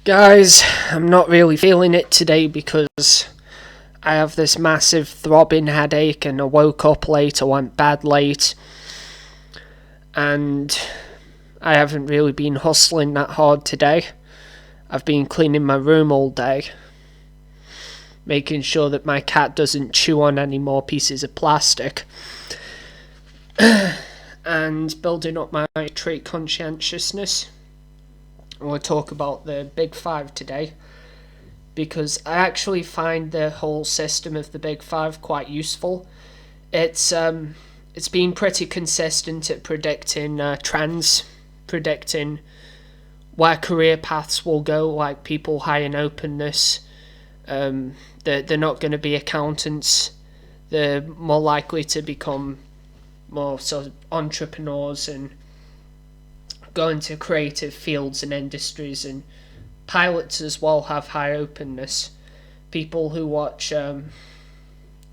Guys, I'm not really feeling it today because I have this massive throbbing headache and I woke up late, I went bed late, and I haven't really been hustling that hard today. I've been cleaning my room all day, making sure that my cat doesn't chew on any more pieces of plastic, and building up my trait conscientiousness. I want to talk about the Big Five today because I actually find the whole system of the Big Five quite useful. It's been pretty consistent at predicting trends, predicting where career paths will go, like people high in openness. They're not going to be accountants. They're more likely to become more sort of entrepreneurs and go into creative fields and industries, and pilots as well have high openness. People who watch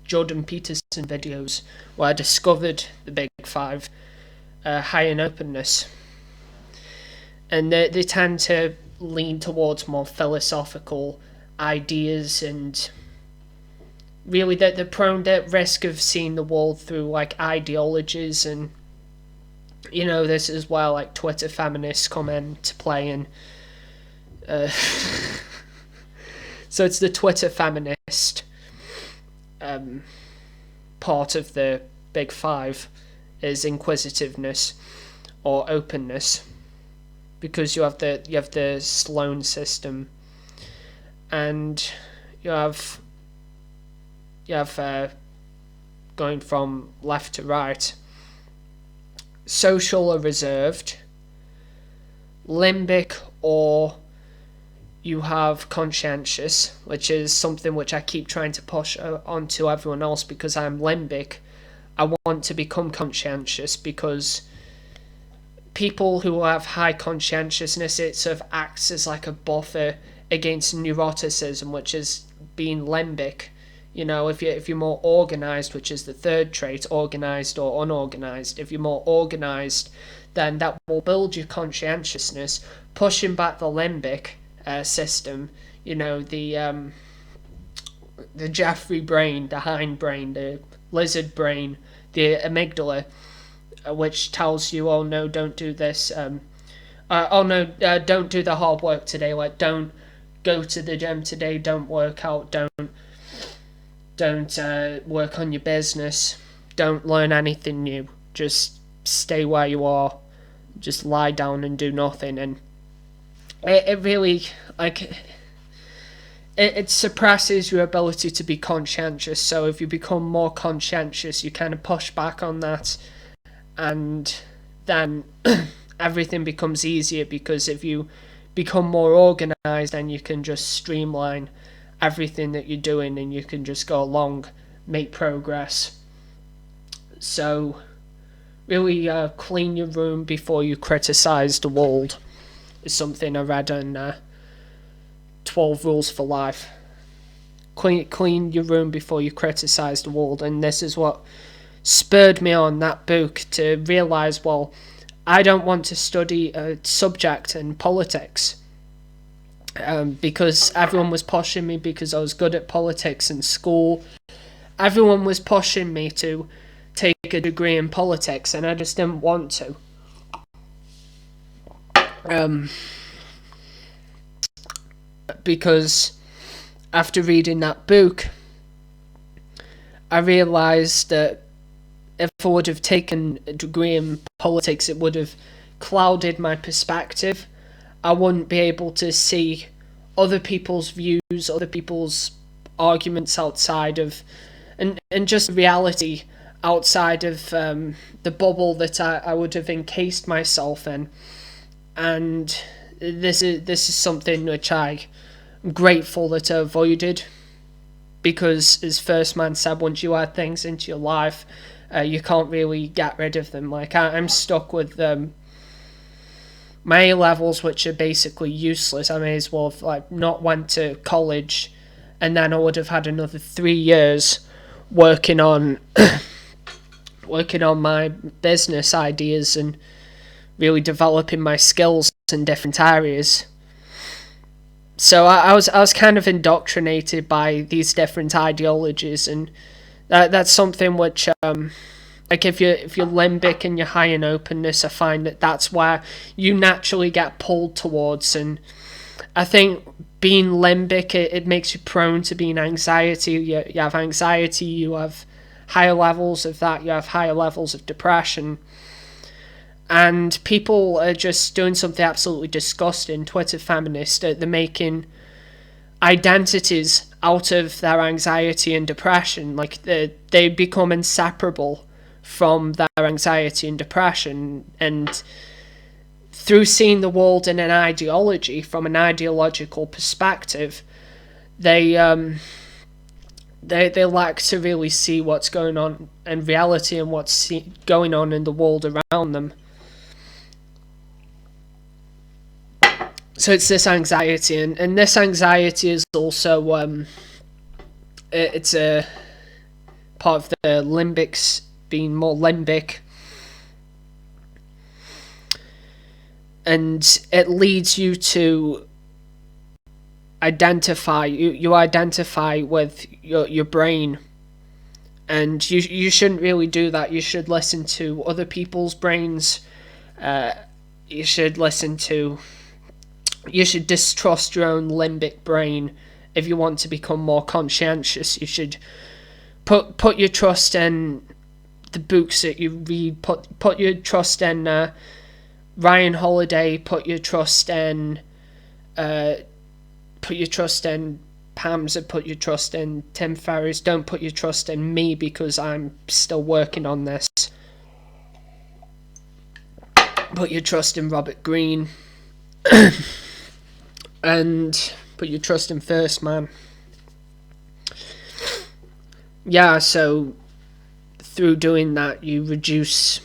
Jordan Peterson videos where I discovered the Big Five high in openness, and they tend to lean towards more philosophical ideas, and really they're prone to risk of seeing the world through like ideologies. And this is where like Twitter feminists come into play, and so it's the Twitter feminist part of the Big Five is inquisitiveness or openness, because you have the Sloan system, and you have going from left to right. Social or reserved, limbic, or you have conscientious, which is something which I keep trying to push onto everyone else because I'm limbic. I want to become conscientious because people who have high conscientiousness, it sort of acts as like a buffer against neuroticism, which is being limbic. If you're more organized, which is the third trait, organized or unorganized, if you're more organized, then that will build your conscientiousness, pushing back the limbic system. The Jeffrey brain, the hindbrain, the lizard brain, the amygdala, which tells you, oh no, don't do this. Don't do the hard work today. Like, don't go to the gym today. Don't work out. Don't work on your business. Don't learn anything new. Just stay where you are. Just lie down and do nothing. And it really, it suppresses your ability to be conscientious. So if you become more conscientious, you kind of push back on that. And then everything becomes easier, because if you become more organized, then you can just streamline everything that you're doing, and you can just go along, make progress. So really clean your room before you criticize the world is something I read on 12 Rules for Life. Clean your room before you criticize the world. And this is what spurred me on that book to realize, well, I don't want to study a subject in politics. Because everyone was pushing me, because I was good at politics in school. Everyone was pushing me to take a degree in politics, and I just didn't want to. Because after reading that book, I realised that if I would have taken a degree in politics, it would have clouded my perspective. I wouldn't be able to see other people's views, other people's arguments outside of, and just reality outside of the bubble that I would have encased myself in. And this is something which I'm grateful that I avoided, because as First Man said, once you add things into your life, you can't really get rid of them. Like, I'm stuck with my A-levels, which are basically useless. I may as well have not went to college, and then I would have had another 3 years working on my business ideas and really developing my skills in different areas. So I was kind of indoctrinated by these different ideologies, and that's something which like if you're limbic and you're high in openness, I find that that's where you naturally get pulled towards. And I think being limbic, it makes you prone to being anxiety. You have anxiety, you have higher levels of that, you have higher levels of depression. And people are just doing something absolutely disgusting. Twitter feminists, they're making identities out of their anxiety and depression. Like they become inseparable from their anxiety and depression. And through seeing the world in an ideology, from an ideological perspective, they they lack to really see what's going on in reality and what's going on in the world around them. So it's this anxiety, and this anxiety is also it's a part of the limbics being more limbic, and it leads you to identify you identify with your brain, and you shouldn't really do that. You should listen to other people's brains. You should listen to you should distrust your own limbic brain. If you want to become more conscientious, you should put your trust in the books that you read. Put your trust in Ryan Holiday. Put your trust in Pam's, and put your trust in Tim Ferriss. Don't put your trust in me, because I'm still working on this. Put your trust in Robert Greene. And put your trust in First Man. Yeah, so through doing that, you reduce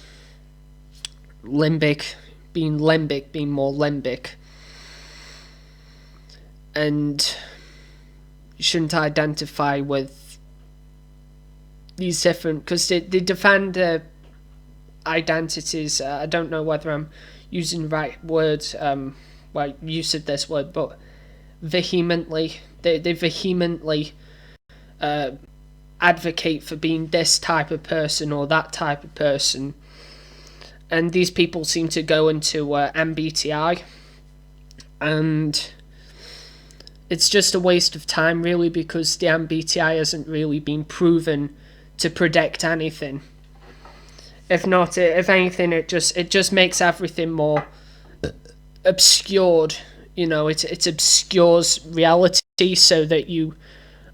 being more limbic. And you shouldn't identify with these different, because they defend identities. I don't know whether I'm using the right words, well, use of this word, but vehemently. They vehemently advocate for being this type of person or that type of person. And these people seem to go into MBTI, and it's just a waste of time, really, because the MBTI hasn't really been proven to predict anything. If anything, it just makes everything more obscured. It obscures reality, so that you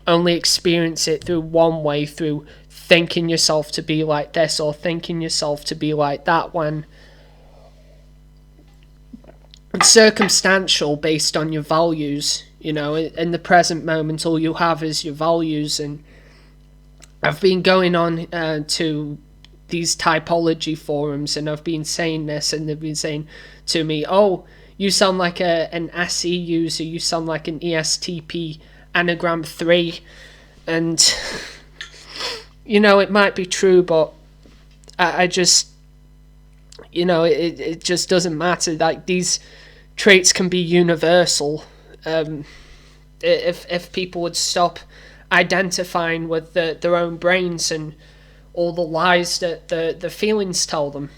only experience it through one way, through thinking yourself to be like this or thinking yourself to be like that, when it's circumstantial, based on your values. In the present moment, all you have is your values. And I've been going on to these typology forums, and I've been saying this, and they've been saying to me, "Oh, you sound like an SE user. You sound like an ESTP Anagram 3." And, it might be true, but I just, it just doesn't matter. Like, these traits can be universal. If people would stop identifying with their own brains and all the lies that the feelings tell them.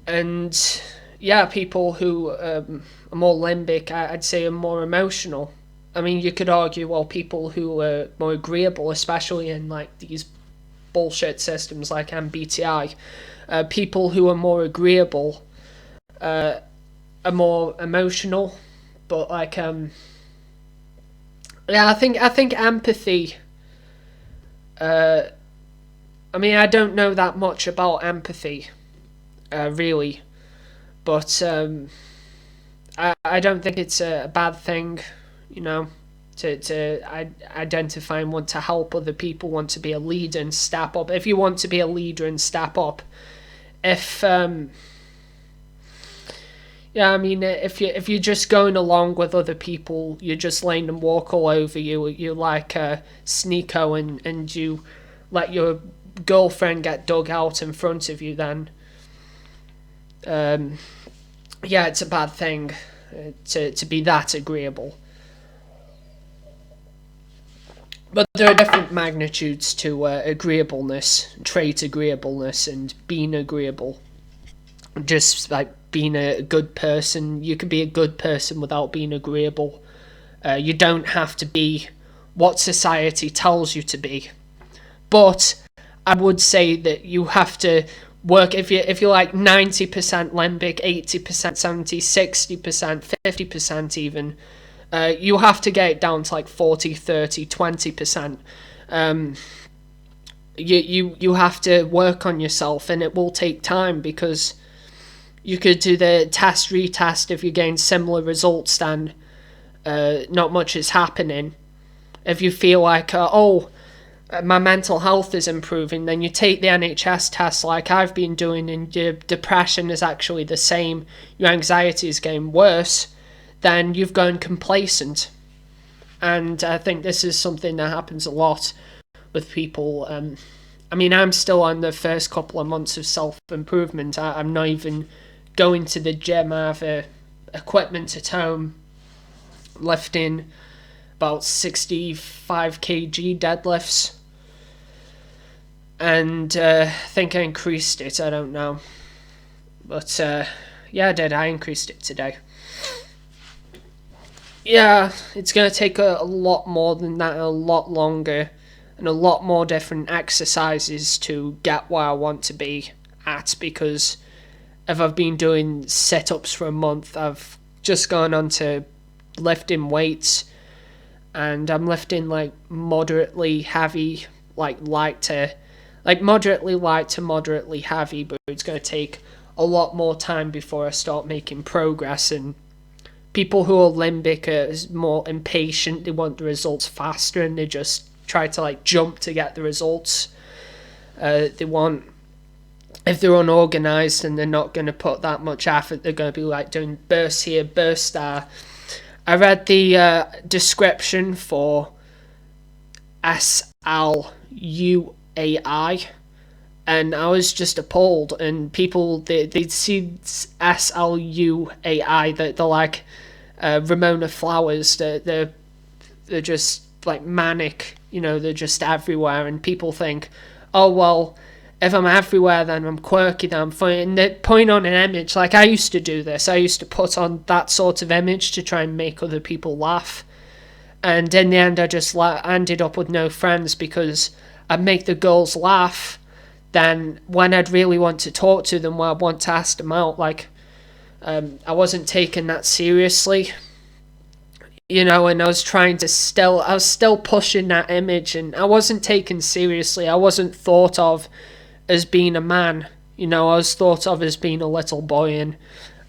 And yeah, people who are more limbic, I'd say, are more emotional. I mean, you could argue, well, people who are more agreeable, especially in like these bullshit systems like MBTI, people who are more agreeable are more emotional. But like, yeah, I think empathy. I mean, I don't know that much about empathy, really, but I don't think it's a bad thing, to identify and want to help other people, want to be a leader and step up. If you want to be a leader and step up, if yeah, I mean, if you're just going along with other people, you're just letting them walk all over you. You're like Sneeko, and you let your girlfriend get dug out in front of you. Then, yeah, it's a bad thing. to be that agreeable. But there are different magnitudes to agreeableness, trait agreeableness, and being agreeable. Just like being a good person, you can be a good person without being agreeable. You don't have to be what society tells you to be. But I would say that you have to work if you're like 90% limbic, 80%, 70, 60%, 50% even. You have to get it down to like 40, 30, 20%. You have to work on yourself, and it will take time, because you could do the test retest. If you gain similar results, then not much is happening. If you feel like my mental health is improving, then you take the NHS test like I've been doing, and your depression is actually the same, your anxiety is getting worse, then you've gone complacent. And I think this is something that happens a lot with people. I mean, I'm still on the first couple of months of self-improvement. I'm not even going to the gym. I have equipment at home, lifting about 65 kg deadlifts. And I think I increased it, I don't know. But yeah, I did. I increased it today. Yeah, it's going to take a lot more than that, a lot longer, and a lot more different exercises to get where I want to be at, because if I've been doing sit-ups for a month, I've just gone on to lifting weights, and I'm lifting like moderately heavy, like moderately light to moderately heavy, but it's going to take a lot more time before I start making progress. And people who are limbic are more impatient, they want the results faster, and they just try to like jump to get the results. If they're unorganized and they're not going to put that much effort, they're going to be like doing bursts here, bursts there. I read the description for SLUAI, and I was just appalled. And people, they'd see SLUAI, they're like Ramona Flowers. They're just like manic, they're just everywhere. And people think, oh well, if I'm everywhere, then I'm quirky, then I'm funny. And they're putting on an image. Like, I used to do this. I used to put on that sort of image to try and make other people laugh. And in the end, I just ended up with no friends, because I'd make the girls laugh. Then when I'd really want to talk to them, when I'd want to ask them out, like, I wasn't taking that seriously. And I was still pushing that image, and I wasn't taken seriously. I wasn't thought of as being a man. I was thought of as being a little boy, and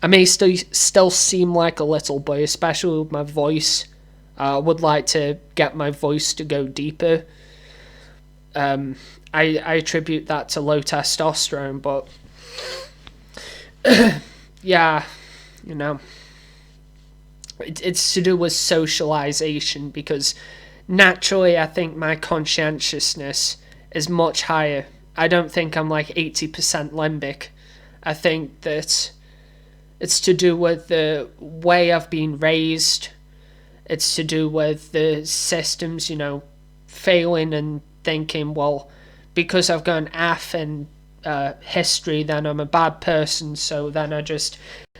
I may still seem like a little boy, especially with my voice. I would like to get my voice to go deeper. I attribute that to low testosterone, but yeah, it's to do with socialization, because naturally I think my conscientiousness is much higher. I don't think I'm like 80% limbic. I think that it's to do with the way I've been raised. It's to do with the systems, failing and thinking, well, because I've got an F in history, then I'm a bad person, so then I just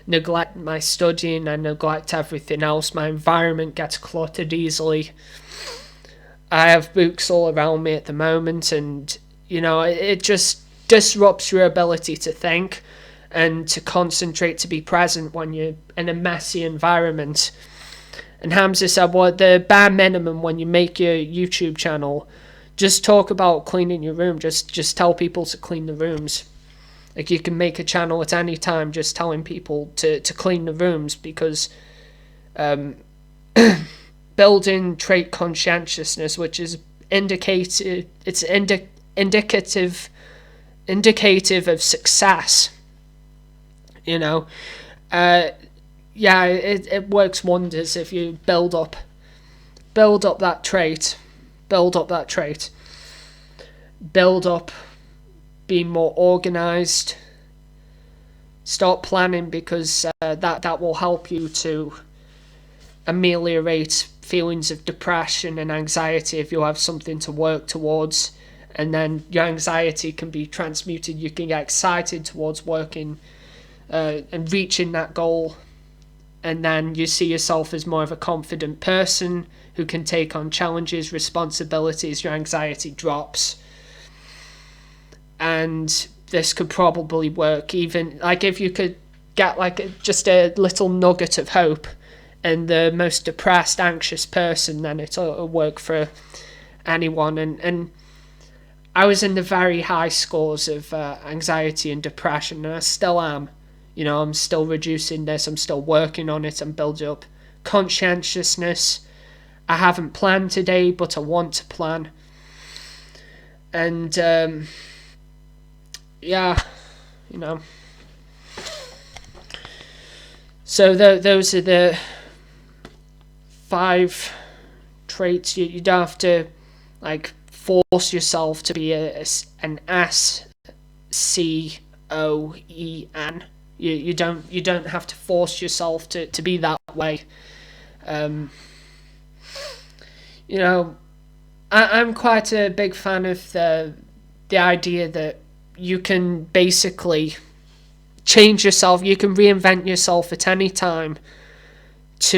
neglect my studying, I neglect everything else, my environment gets cluttered easily. I have books all around me at the moment, and it just disrupts your ability to think and to concentrate, to be present when you're in a messy environment. And Hamza said, well, the bare minimum when you make your YouTube channel, just talk about cleaning your room. Just tell people to clean the rooms. Like, you can make a channel at any time just telling people to clean the rooms, because building trait conscientiousness, which is indicative of success, it works wonders if you build up that trait, build up being more organized, Start planning, because that will help you to ameliorate feelings of depression and anxiety if you have something to work towards. And then your anxiety can be transmuted. You can get excited towards working and reaching that goal. And then you see yourself as more of a confident person who can take on challenges, responsibilities. Your anxiety drops. And this could probably work, even like if you could get like just a little nugget of hope in the most depressed, anxious person, then it'll work for anyone. And I was in the very high scores of anxiety and depression, and I still am. I'm still reducing this, I'm still working on it, I'm building up conscientiousness. I haven't planned today, but I want to plan. And yeah, So those are the 5 traits. You don't have to like force yourself to be an SCOEN. You don't have to force yourself to be that way. I'm quite a big fan of the idea that you can basically change yourself. You can reinvent yourself at any time. As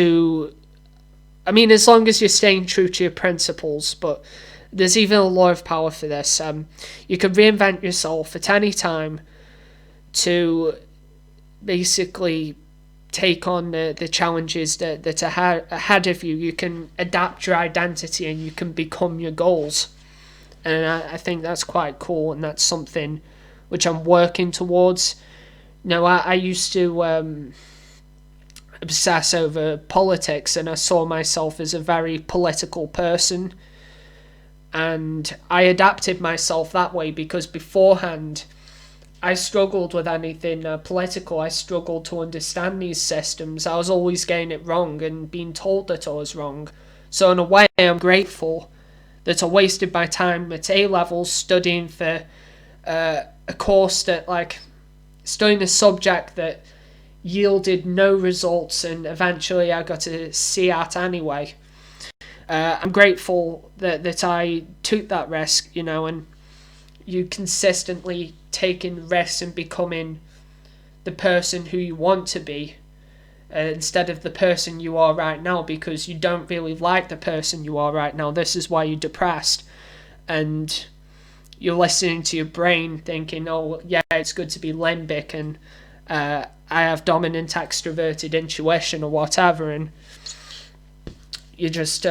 long as you're staying true to your principles, but there's even a law of power for this. You can reinvent yourself at any time to basically take on the challenges that are ahead of you. You can adapt your identity and you can become your goals. And I think that's quite cool, and that's something which I'm working towards. I used to obsess over politics, and I saw myself as a very political person. And I adapted myself that way because beforehand I struggled with anything political. I struggled to understand these systems. I was always getting it wrong and being told that I was wrong. So in a way, I'm grateful that I wasted my time at A-levels studying for a course studying a subject that yielded no results, and eventually I got a C at anyway. I'm grateful that I took that risk, and you consistently taking risks and becoming the person who you want to be instead of the person you are right now, because you don't really like the person you are right now. This is why you're depressed, and you're listening to your brain thinking, oh yeah, it's good to be limbic, and I have dominant extroverted intuition or whatever, and you're just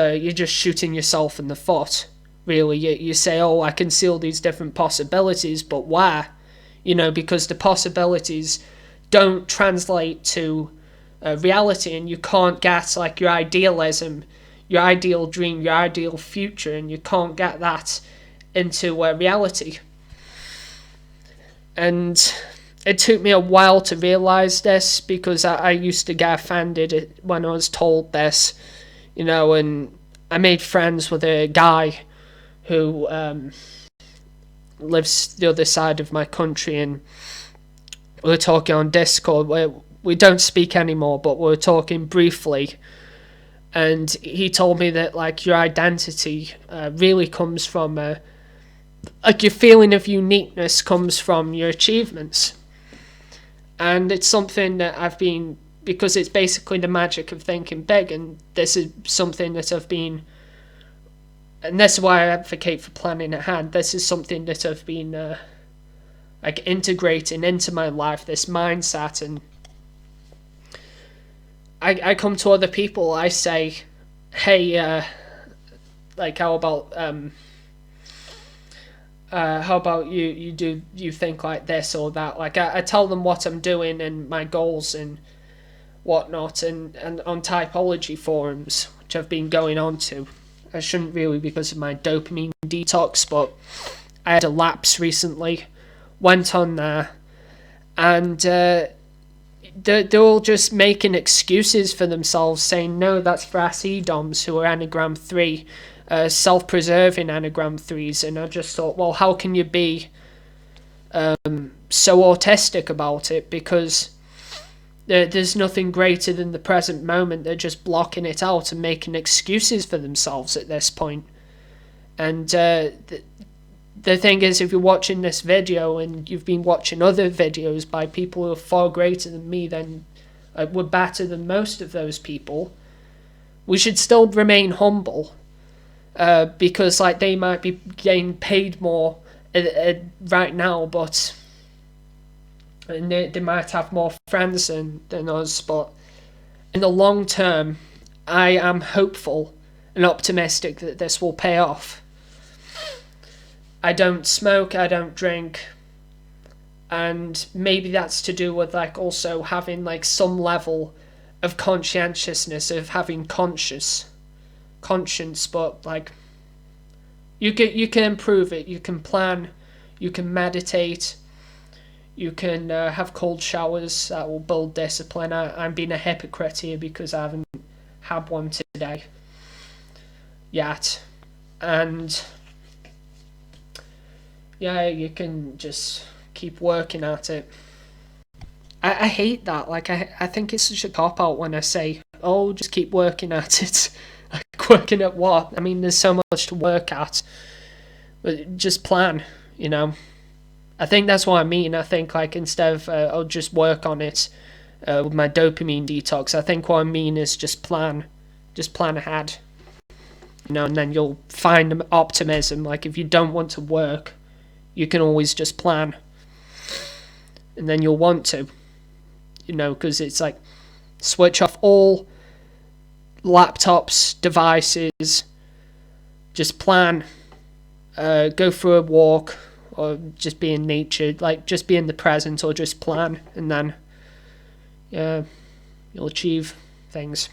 shooting yourself in the foot. Really, you say, oh, I can see all these different possibilities, but why? Because the possibilities don't translate to reality, and you can't get your idealism, your ideal dream, your ideal future, and you can't get that into reality. And it took me a while to realize this, because I used to get offended when I was told this, and I made friends with a guy who lives the other side of my country, and we were talking on Discord. We don't speak anymore, but we were talking briefly, and he told me that your identity really comes from your feeling of uniqueness comes from your achievements. And it's something that I've been, because it's basically the magic of thinking big, and this is something that I've been, and this is why I advocate for planning ahead. This is something that I've been integrating into my life, this mindset. And I come to other people, I say, hey, how about you think like this or that? I tell them what I'm doing and my goals and whatnot, and on typology forums, which I've been going on to. I shouldn't really, because of my dopamine detox, but I had a lapse recently, went on there, and they're all just making excuses for themselves, saying, no, that's for SE-DOMs who are Enneagram 3, self-preserving Enneagram 3s, and I just thought, well, how can you be so autistic about it, because there's nothing greater than the present moment. They're just blocking it out and making excuses for themselves at this point. And the thing is, if you're watching this video and you've been watching other videos by people who are far greater than me, then we're better than most of those people, we should still remain humble, because like they might be getting paid more right now, but and they might have more friends than us, but in the long term, I am hopeful and optimistic that this will pay off. I don't smoke, I don't drink, and maybe that's to do with like also having like some level of conscientiousness, of having conscience, but like you can improve it. You can plan, you can meditate, you can have cold showers that will build discipline. I'm being a hypocrite here because I haven't had one today yet, and yeah, you can just keep working at it. I hate that. Like, I think it's such a cop-out when I say, oh, just keep working at it. Like, working at what? I mean, there's so much to work at. But just plan, you know. I think that's what I mean. I think, like, instead of, I'll just work on it with my dopamine detox, I think what I mean is just plan. Just plan ahead. You know, and then you'll find optimism. Like, if you don't want to work, you can always just plan. And then you'll want to. You know, because it's like, switch off all laptops, devices, just plan, go for a walk, or just be in nature, like just be in the present, or just plan, and then yeah, you'll achieve things.